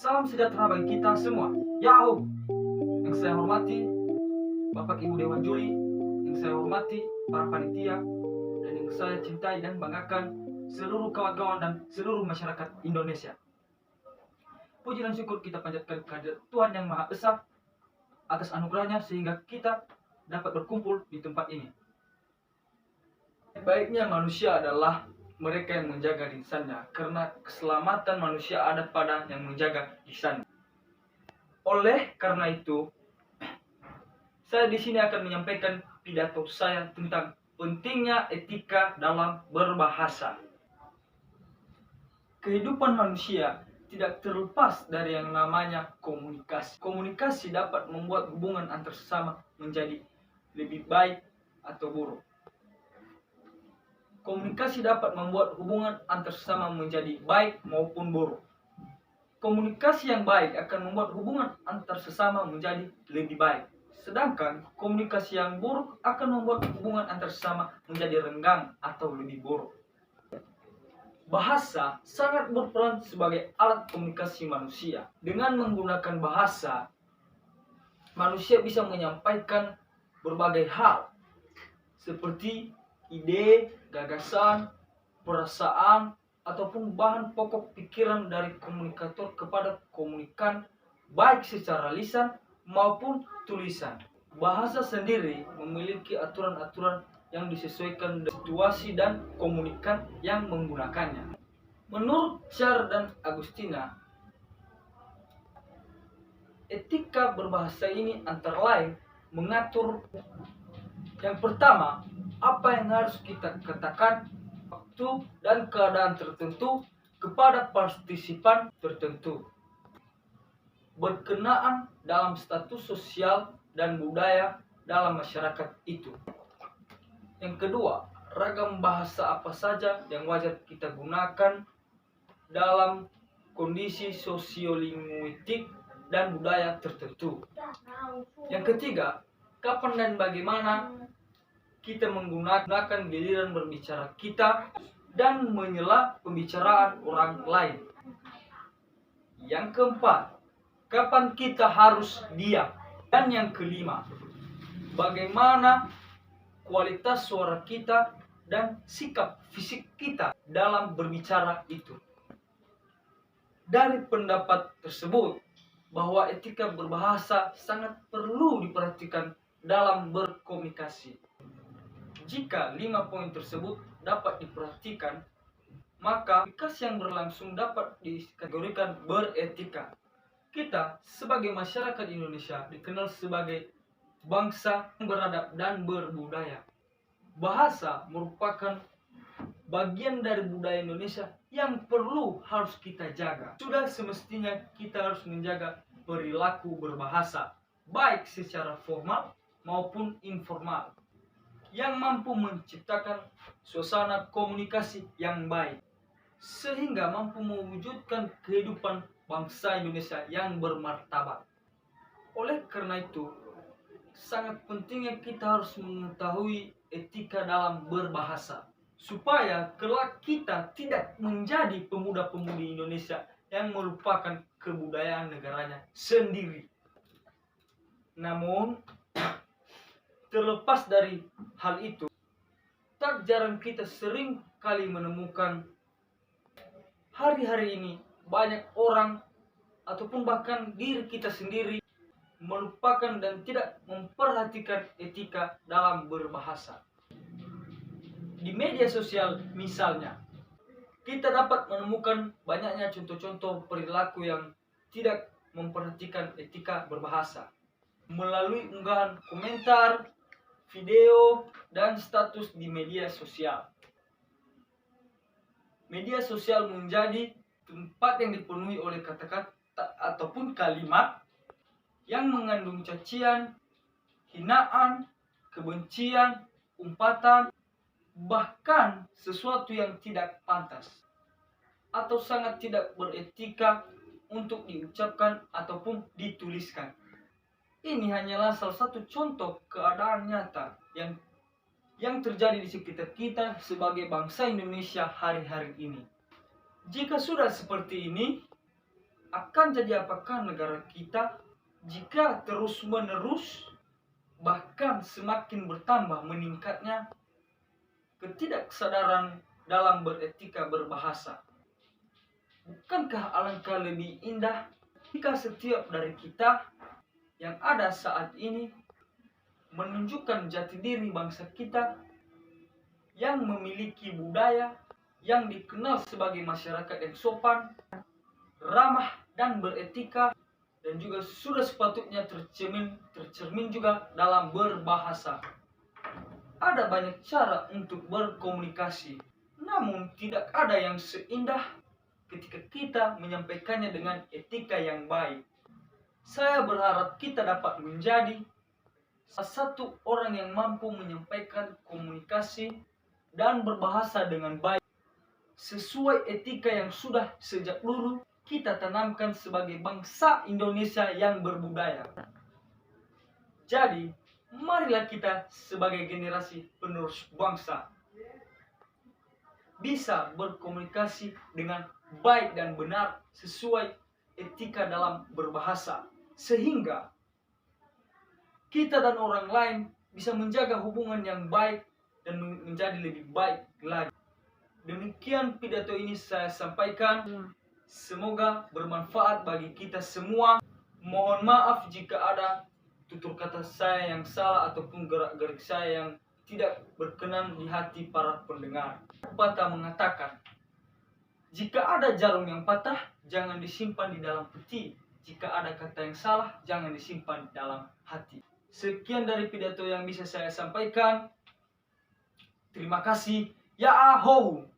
Salam sejahtera bagi kita semua. Yahoo! Yang saya hormati Bapak Ibu Dewan Juri, yang saya hormati para panitia, dan yang saya cintai dan banggakan seluruh kawan-kawan dan seluruh masyarakat Indonesia. Puji dan syukur kita panjatkan kehadirat Tuhan Yang Maha Esa atas anugerahnya sehingga kita dapat berkumpul di tempat ini. Baiknya manusia adalah mereka yang menjaga lisannya, karena keselamatan manusia ada pada yang menjaga lisannya. Oleh karena itu, saya di sini akan menyampaikan pidato saya tentang pentingnya etika dalam berbahasa. Kehidupan manusia tidak terlepas dari yang namanya komunikasi. Komunikasi dapat membuat hubungan antar sesama menjadi lebih baik atau buruk. Komunikasi dapat membuat hubungan antar sesama menjadi baik maupun buruk. Komunikasi yang baik akan membuat hubungan antar sesama menjadi lebih baik. Sedangkan komunikasi yang buruk akan membuat hubungan antar sesama menjadi renggang atau lebih buruk. Bahasa sangat berperan sebagai alat komunikasi manusia. Dengan menggunakan bahasa, manusia bisa menyampaikan berbagai hal seperti ide, gagasan, perasaan, ataupun bahan pokok pikiran dari komunikator kepada komunikan, baik secara lisan maupun tulisan. Bahasa sendiri memiliki aturan-aturan yang disesuaikan dengan situasi dan komunikan yang menggunakannya. Menurut Char dan Agustina, etika berbahasa ini antara lain mengatur yang pertama, apa yang harus kita katakan waktu dan keadaan tertentu kepada partisipan tertentu, berkenaan dalam status sosial dan budaya dalam masyarakat itu. Yang kedua, ragam bahasa apa saja yang wajar kita gunakan dalam kondisi sosiolinguistik dan budaya tertentu. Yang ketiga, kapan dan bagaimana kita menggunakan giliran berbicara kita dan menyela pembicaraan orang lain. Yang keempat, kapan kita harus diam. Dan yang kelima, bagaimana kualitas suara kita dan sikap fisik kita dalam berbicara itu. Dari pendapat tersebut, bahwa etika berbahasa sangat perlu diperhatikan dalam berkomunikasi. Jika 5 poin tersebut dapat diperhatikan, maka komunikasi yang berlangsung dapat dikategorikan beretika. Kita sebagai masyarakat Indonesia dikenal sebagai bangsa yang beradab dan berbudaya. Bahasa merupakan bagian dari budaya Indonesia yang harus kita jaga. Sudah semestinya kita harus menjaga perilaku berbahasa, baik secara formal maupun informal, yang mampu menciptakan suasana komunikasi yang baik, sehingga mampu mewujudkan kehidupan bangsa Indonesia yang bermartabat. Oleh karena itu, sangat pentingnya kita harus mengetahui etika dalam berbahasa, supaya kelak kita tidak menjadi pemuda-pemudi Indonesia yang melupakan kebudayaan negaranya sendiri. Namun, terlepas dari hal itu, tak jarang kita sering kali menemukan hari-hari ini banyak orang ataupun bahkan diri kita sendiri melupakan dan tidak memperhatikan etika dalam berbahasa. Di media sosial misalnya, kita dapat menemukan banyaknya contoh-contoh perilaku yang tidak memperhatikan etika berbahasa melalui unggahan komentar, video, dan status di media sosial. Media sosial menjadi tempat yang dipenuhi oleh kata-kata ataupun kalimat yang mengandung cacian, hinaan, kebencian, umpatan, bahkan sesuatu yang tidak pantas atau sangat tidak beretika untuk diucapkan ataupun dituliskan. Ini hanyalah salah satu contoh keadaan nyata yang terjadi di sekitar kita sebagai bangsa Indonesia hari-hari ini. Jika sudah seperti ini, akan jadi apakah negara kita jika terus-menerus bahkan semakin bertambah meningkatnya ketidaksadaran dalam beretika berbahasa? Bukankah alangkah lebih indah jika setiap dari kita yang ada saat ini menunjukkan jati diri bangsa kita yang memiliki budaya yang dikenal sebagai masyarakat yang sopan, ramah, dan beretika, dan juga sudah sepatutnya tercermin juga dalam berbahasa. Ada banyak cara untuk berkomunikasi, namun tidak ada yang seindah ketika kita menyampaikannya dengan etika yang baik. Saya berharap kita dapat menjadi salah satu orang yang mampu menyampaikan komunikasi dan berbahasa dengan baik sesuai etika yang sudah sejak dulu kita tanamkan sebagai bangsa Indonesia yang berbudaya. Jadi, marilah kita sebagai generasi penerus bangsa bisa berkomunikasi dengan baik dan benar sesuai etika dalam berbahasa, sehingga kita dan orang lain bisa menjaga hubungan yang baik dan menjadi lebih baik lagi. Demikian pidato ini saya sampaikan. Semoga bermanfaat bagi kita semua. Mohon maaf jika ada tutur kata saya yang salah ataupun gerak-gerik saya yang tidak berkenan di hati para pendengar. Pepatah mengatakan, jika ada jarum yang patah, jangan disimpan di dalam peti. Jika ada kata yang salah, jangan disimpan di dalam hati. Sekian dari pidato yang bisa saya sampaikan. Terima kasih. Ya ahou.